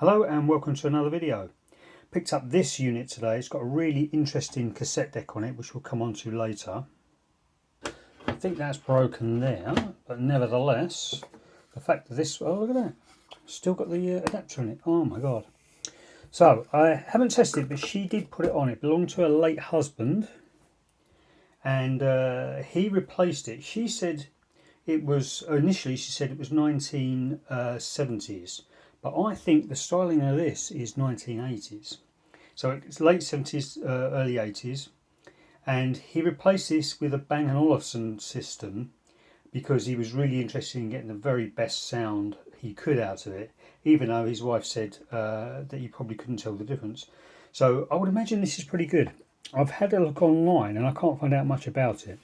Hello and welcome to another video. Picked up this unit today. It's got a really interesting cassette deck on it, which we'll come on to later. I think that's broken there, but nevertheless, the fact that this, oh look at that, still got the adapter in it. Oh my god. So I haven't tested it, but she did put it on. It belonged to her late husband, and he replaced it. She said it was, initially she said it was 1970s. But I think the styling of this is 1980s. So it's late 70s, early 80s. And he replaced this with a Bang & Olufsen system because he was really interested in getting the very best sound he could out of it, even though his wife said that he probably couldn't tell the difference. So I would imagine this is pretty good. I've had a look online and I can't find out much about it.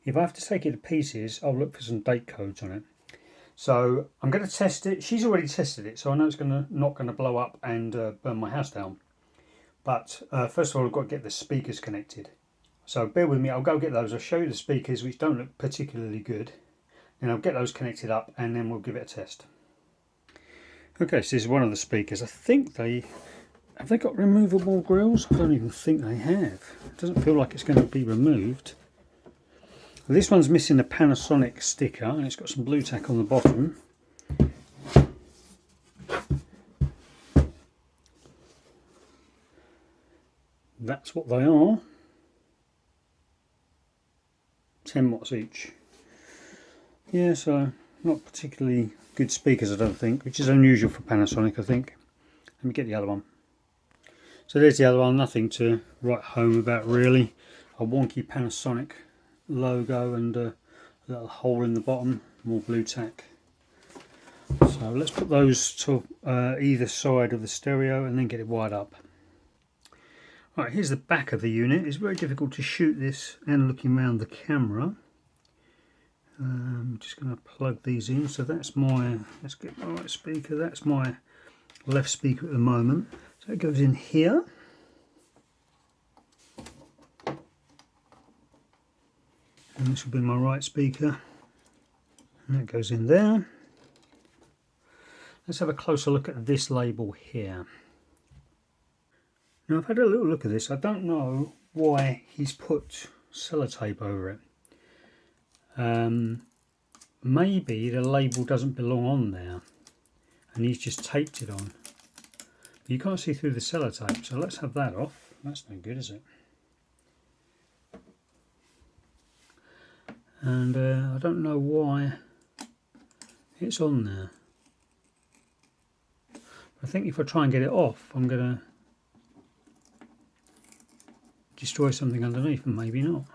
If I have to take it to pieces, I'll look for some date codes on it. So I'm going to test it. She's already tested it, so I know it's not going to blow up and burn my house down. But first of all, I've got to get the speakers connected. So bear with me, I'll go get those. I'll show you the speakers, which don't look particularly good. Then I'll get those connected up and then we'll give it a test. Okay, so this is one of the speakers. I think have they got removable grills? I don't even think they have. It doesn't feel like it's going to be removed. This one's missing the Panasonic sticker and it's got some blue tack on the bottom. That's what they are. 10 watts each. Yeah, so not particularly good speakers I don't think, which is unusual for Panasonic I think. Let me get the other one. So there's the other one, nothing to write home about really. A wonky Panasonic logo and a little hole in the bottom, more blue tack. So let's put those to either side of the stereo and then get it wired up. Right, here's the back of the unit. It's very difficult to shoot this and looking around the camera. I'm just going to plug these in. So that's my, let's get my right speaker, that's my left speaker at the moment. So it goes in here. And this will be my right speaker, and that goes in there. Let's have a closer look at this label here. Now I've had a little look at this. I don't know why he's put sellotape over it. Maybe the label doesn't belong on there and he's just taped it on. But you can't see through the sellotape, so let's have that off. That's no good, is it? And I don't know why it's on there. I think if I try and get it off, I'm going to destroy something underneath, and maybe not.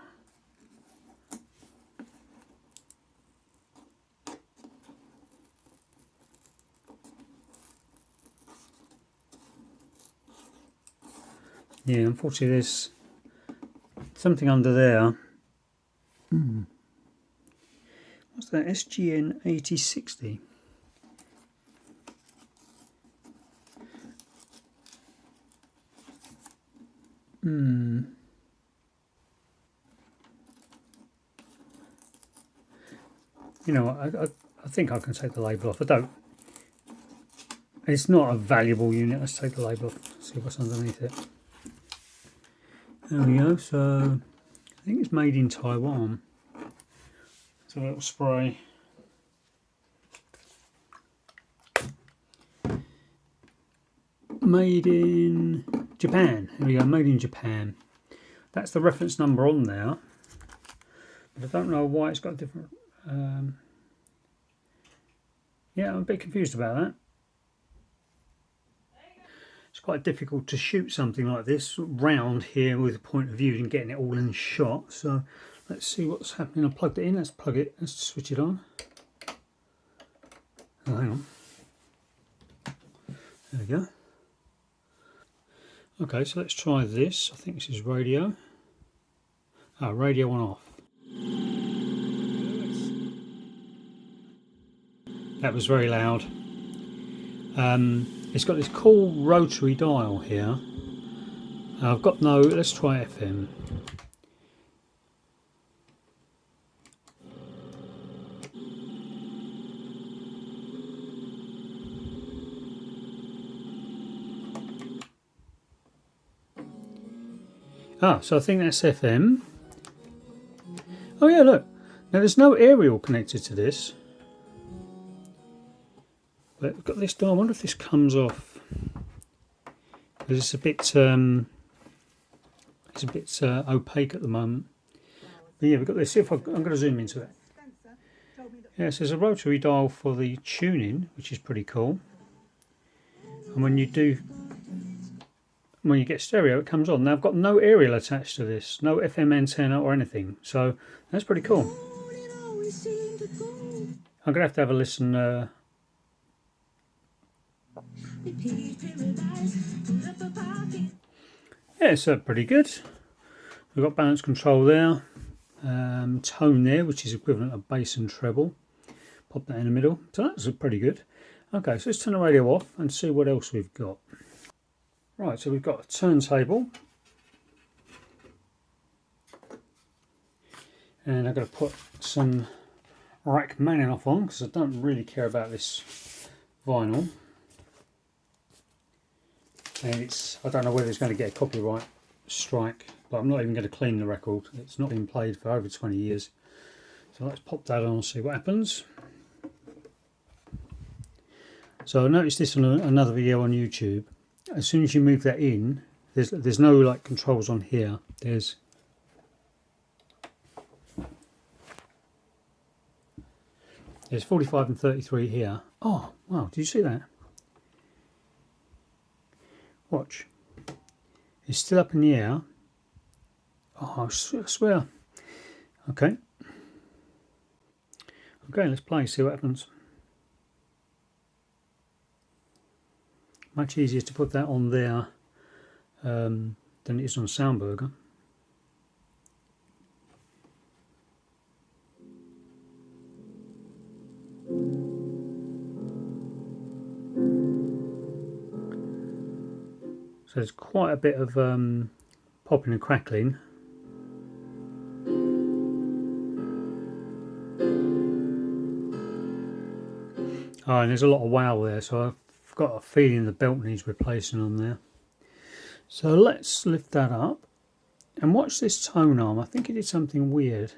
Yeah, unfortunately there's something under there. What's that? SG-X10? You know, I think I can take the label off. I don't. It's not a valuable unit. Let's take the label off. See what's underneath it. There we go. So I think it's made in Taiwan. It's a little spray. Made in Japan. There we go. Made in Japan. That's the reference number on there. But I don't know why it's got a different. Yeah, I'm a bit confused about that. It's quite difficult to shoot something like this round here with a point of view and getting it all in shot. So let's see what's happening. I plugged it in. Let's plug it. Let's switch it on. Oh, hang on. There we go. Okay, so let's try this. I think this is radio. Ah, radio on off. That was very loud. It's got this cool rotary dial here. I've got no, let's try FM. Ah, so I think that's FM. Oh yeah, look. Now there's no aerial connected to this. But we've got this door. I wonder if this comes off. Because it's a bit opaque at the moment. But yeah, we've got this. See if I'm going to zoom into it. Yeah, so there's a rotary dial for the tuning, which is pretty cool. And when you get stereo, it comes on. Now I've got no aerial attached to this, no FM antenna or anything. So that's pretty cool. I'm going to have a listen. Yeah, it's pretty good. We've got balance control there, tone there, which is equivalent of bass and treble. Pop that in the middle. So that's pretty good. Okay, so let's turn the radio off and see what else we've got. Right, so we've got a turntable. And I'm going to put some Rachmaninoff on because I don't really care about this vinyl. And I don't know whether it's going to get a copyright strike, but I'm not even going to clean the record. It's not been played for over 20 years. So let's pop that on and see what happens. So I noticed this on another video on YouTube. As soon as you move that in, there's no like controls on here. There's 45 and 33 here. Oh wow, did you see that? Watch. It's still up in the air. Oh, I swear. Okay. Okay, let's play, see what happens. Much easier to put that on there than it is on Soundburger. So there's quite a bit of popping and crackling. Oh, and there's a lot of wow there, so I've got a feeling the belt needs replacing on there. So let's lift that up and watch this tone arm. I think it did something weird.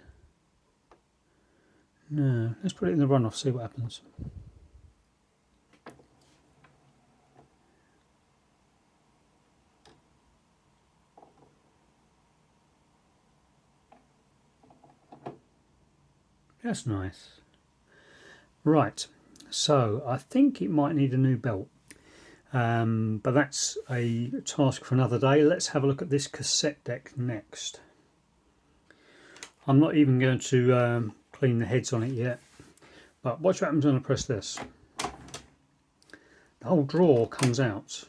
No, let's put it in the runoff, see what happens. That's nice. Right, so I think it might need a new belt. But that's a task for another day. Let's have a look at this cassette deck next. I'm not even going to clean the heads on it yet, but watch what happens when I press this. The whole drawer comes out.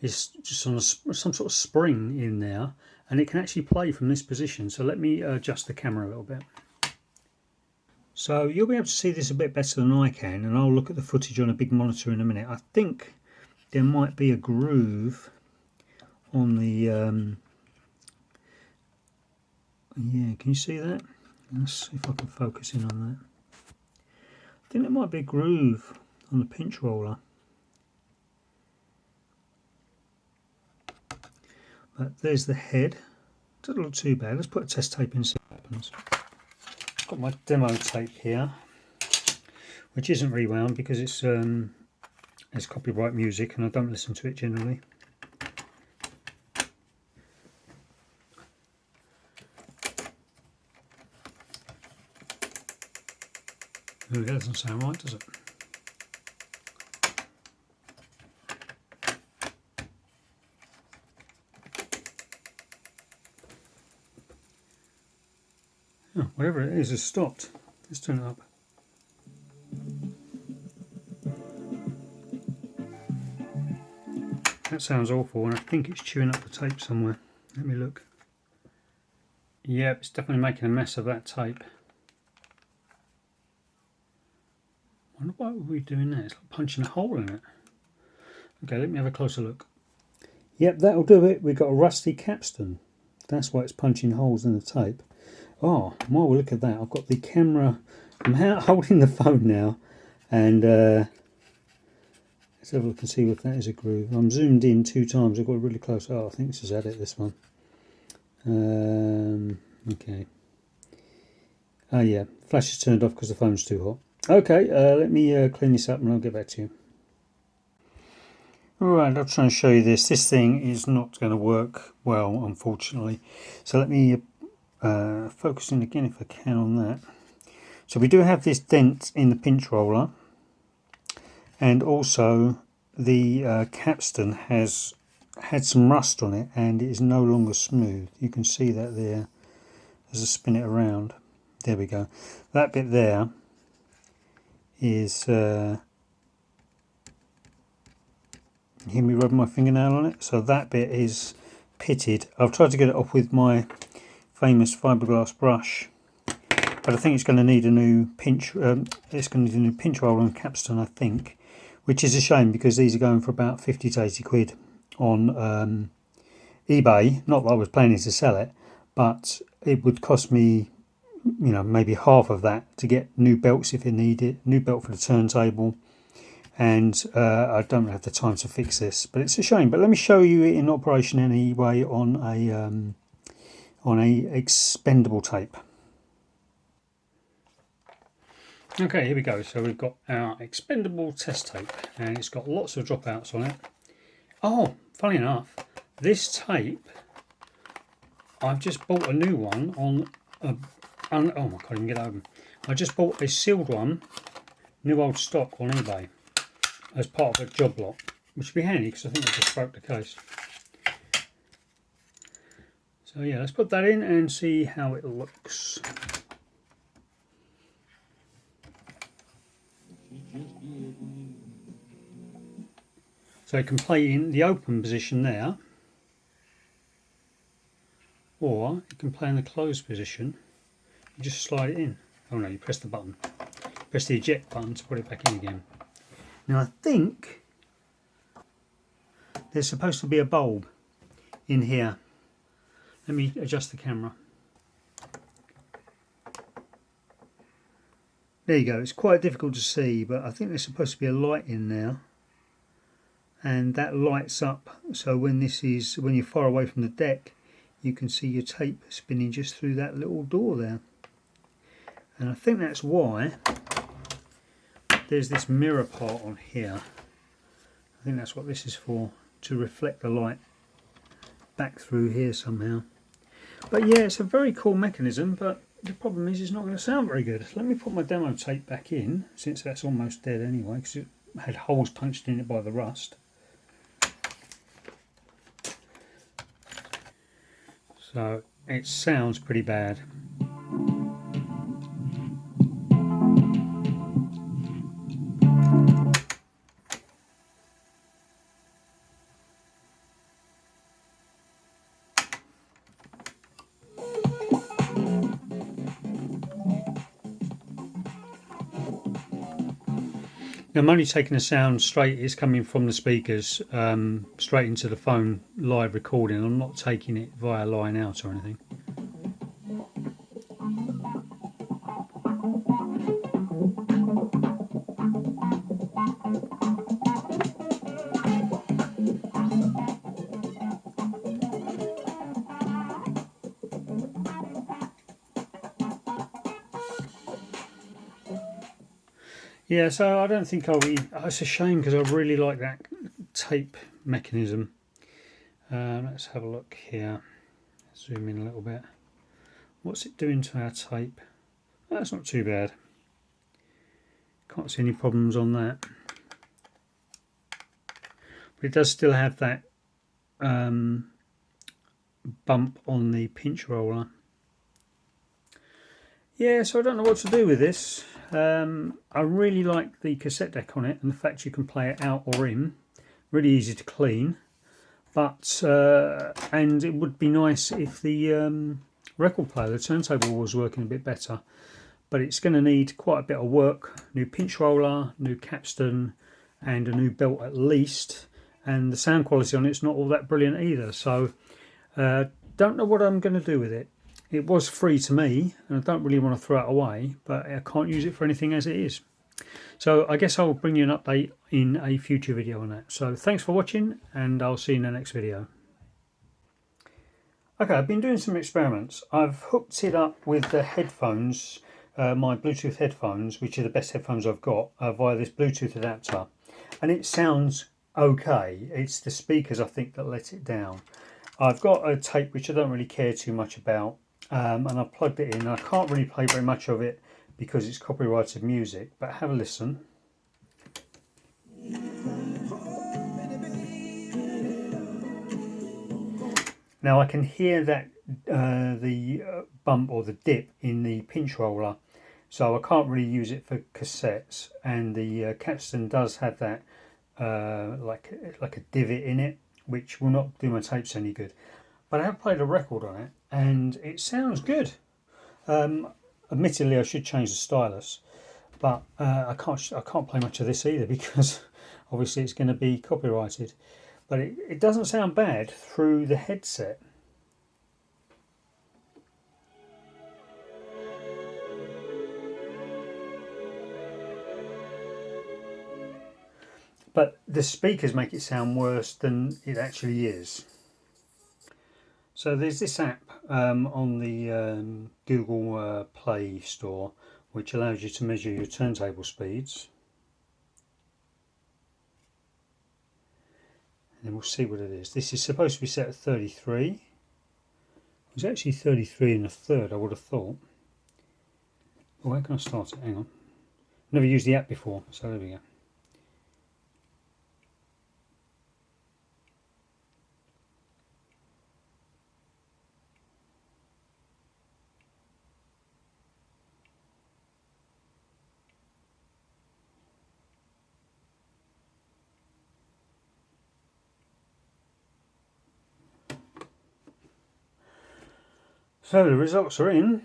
It's just on some sort of spring in there, and it can actually play from this position. So let me adjust the camera a little bit. So you'll be able to see this a bit better than I can, and I'll look at the footage on a big monitor in a minute. I think there might be a groove on the yeah, can you see that? Let's see if I can focus in on that. I think there might be a groove on the pinch roller, but there's the head. Doesn't look too bad. Let's put a test tape in, see what happens. I've got my demo tape here, which isn't rewound because it's copyright music and I don't listen to it generally. Ooh, that doesn't sound right, does it? Oh, whatever it is has stopped. Let's turn it up. That sounds awful, and I think it's chewing up the tape somewhere. Let me look. Yep, it's definitely making a mess of that tape. I wonder why we're doing that. It's like punching a hole in it. Okay, let me have a closer look. Yep, that'll do it. We've got a rusty capstan. That's why it's punching holes in the tape. Oh, well, look at that. I've got the camera. I'm holding the phone now, and let's have a look and see if that is a groove. I'm zoomed in 2 times. I've got really close. Oh, I think this is at it, this one. Okay. Oh yeah, flash is turned off because the phone's too hot. Okay, let me clean this up and I'll get back to you. Alright, I'll try and show you this. This thing is not going to work well, unfortunately. So let me focus in again if I can on that. So we do have this dent in the pinch roller, and also the capstan has had some rust on it and it is no longer smooth. You can see that there as I spin it around. There we go. That bit there is hear me rubbing my fingernail on it? So that bit is pitted. I've tried to get it off with my famous fiberglass brush, but I think it's going to need a new pinch. It's going to need a new pinch roller and capstan, I think, which is a shame because these are going for about 50 to 80 quid on eBay. Not that I was planning to sell it, but it would cost me, you know, maybe half of that to get new belts if it needed, new belt for the turntable. And I don't have the time to fix this, but it's a shame. But let me show you it in operation anyway on a expendable tape. Okay, here we go. So we've got our expendable test tape, and it's got lots of dropouts on it. Oh, funny enough, this tape, I've just bought a new one on oh my god, I can't even get it open. I just bought a sealed one, new old stock on eBay, as part of a job lot, which would be handy because I think I just broke the case. So yeah, let's put that in and see how it looks. So it can play in the open position there, or it can play in the closed position. You just slide it in. Oh no, you press the button. Press the eject button to put it back in again. Now I think there's supposed to be a bulb in here. Let me adjust the camera. There you go. It's quite difficult to see, but I think there's supposed to be a light in there, and that lights up. So when you're far away from the deck, you can see your tape spinning just through that little door there. And I think that's why there's this mirror part on here. I think that's what this is for, to reflect the light back through here somehow. But yeah, it's a very cool mechanism, but the problem is it's not going to sound very good. Let me put my demo tape back in, since that's almost dead anyway, because it had holes punched in it by the rust. So it sounds pretty bad. Now I'm only taking the sound straight, it's coming from the speakers straight into the phone live recording. I'm not taking it via line out or anything. Yeah, so I don't think I'll be... It's a shame because I really like that tape mechanism. Let's have a look here. Zoom in a little bit. What's it doing to our tape? That's not too bad. Can't see any problems on that. But it does still have that bump on the pinch roller. Yeah, so I don't know what to do with this. I really like the cassette deck on it and the fact you can play it out or in. Really easy to clean. But and it would be nice if the record player, the turntable, was working a bit better. But it's going to need quite a bit of work. New pinch roller, new capstan, and a new belt at least. And the sound quality on it's not all that brilliant either. So don't know what I'm going to do with it. It was free to me, and I don't really want to throw it away, but I can't use it for anything as it is. So I guess I'll bring you an update in a future video on that. So thanks for watching, and I'll see you in the next video. Okay, I've been doing some experiments. I've hooked it up with the headphones, my Bluetooth headphones, which are the best headphones I've got, via this Bluetooth adapter. And it sounds okay. It's the speakers, I think, that let it down. I've got a tape which I don't really care too much about, and I've plugged it in. I can't really play very much of it because it's copyrighted music, but have a listen. Now I can hear that the bump or the dip in the pinch roller, so I can't really use it for cassettes. And the Capstan does have that like a divot in it, which will not do my tapes any good. But I have played a record on it, and it sounds good. Admittedly, I should change the stylus, but I can't play much of this either because obviously it's going to be copyrighted. But it doesn't sound bad through the headset. But the speakers make it sound worse than it actually is. So there's this app on the Google Play Store which allows you to measure your turntable speeds. And we'll see what it is. This is supposed to be set at 33. It was actually 33 and a third, I would have thought. Oh, how can I start it? Hang on. Never used the app before, so there we go. So the results are in.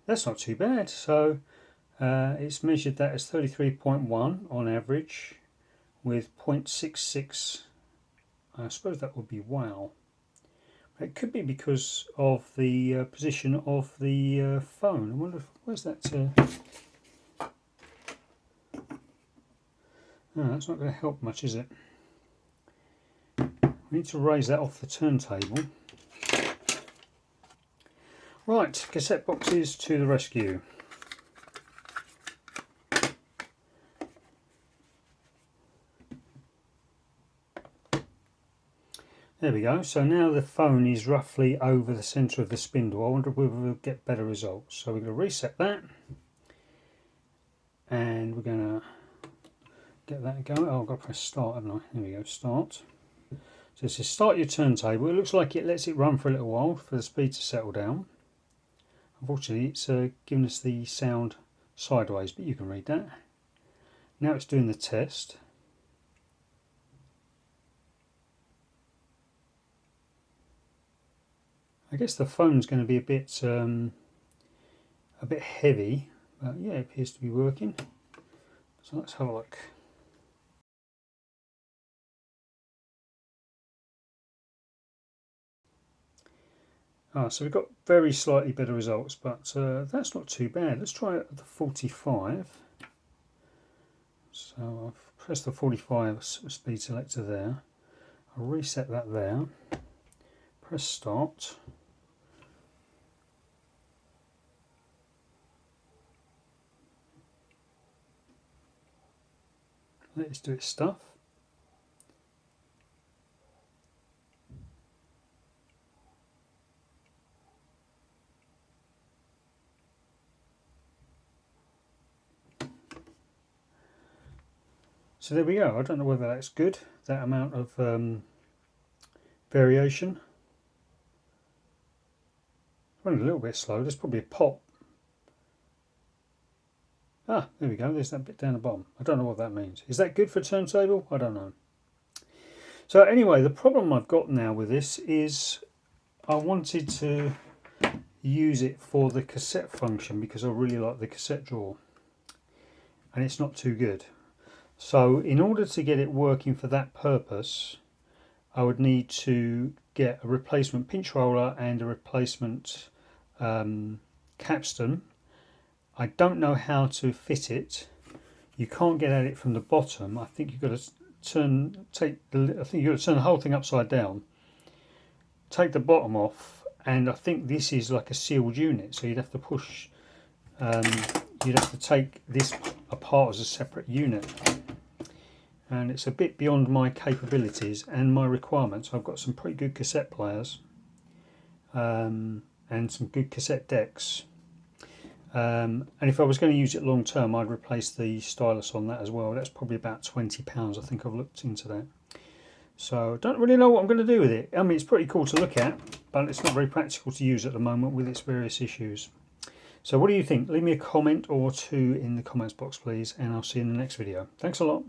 That's not too bad. So it's measured that as 33.1 on average with 0.66. I suppose that would be wow. It could be because of the position of the phone. I wonder where's that? Oh, that's not going to help much, is it? We need to raise that off the turntable. Right, cassette boxes to the rescue. There we go. So now the phone is roughly over the centre of the spindle. I wonder if we'll get better results. So we're going to reset that. And we're going to get that going. Oh, I've got to press start, haven't I? There we go, start. So it says start your turntable. It looks like it lets it run for a little while for the speed to settle down. Unfortunately, it's giving us the sound sideways, but you can read that. Now it's doing the test. I guess the phone's going to be a bit heavy, but yeah, it appears to be working. So let's have a look. So we've got very slightly better results, but that's not too bad. Let's try it at the 45. So I've pressed the 45 speed selector there. I'll reset that there. Press start. Let it do its stuff. So there we go. I don't know whether that's good, that amount of variation. It's running a little bit slow. There's probably a pop. Ah, there we go. There's that bit down the bottom. I don't know what that means. Is that good for a turntable? I don't know. So anyway, the problem I've got now with this is I wanted to use it for the cassette function because I really like the cassette drawer. And it's not too good. So in order to get it working for that purpose, I would need to get a replacement pinch roller and a replacement capstan. I don't know how to fit it. You can't get at it from the bottom. I think you've got to turn the whole thing upside down, take the bottom off, and I think this is like a sealed unit, so you'd have to push, you'd have to take this apart as a separate unit, and it's a bit beyond my capabilities and my requirements. I've got some pretty good cassette players and some good cassette decks, and if I was going to use it long term, I'd replace the stylus on that as well. That's probably about £20. I think I've looked into that. So I don't really know what I'm going to do with it. I mean, it's pretty cool to look at, but it's not very practical to use at the moment with its various issues. So what do you think? Leave me a comment or two in the comments box, please, and I'll see you in the next video. Thanks a lot.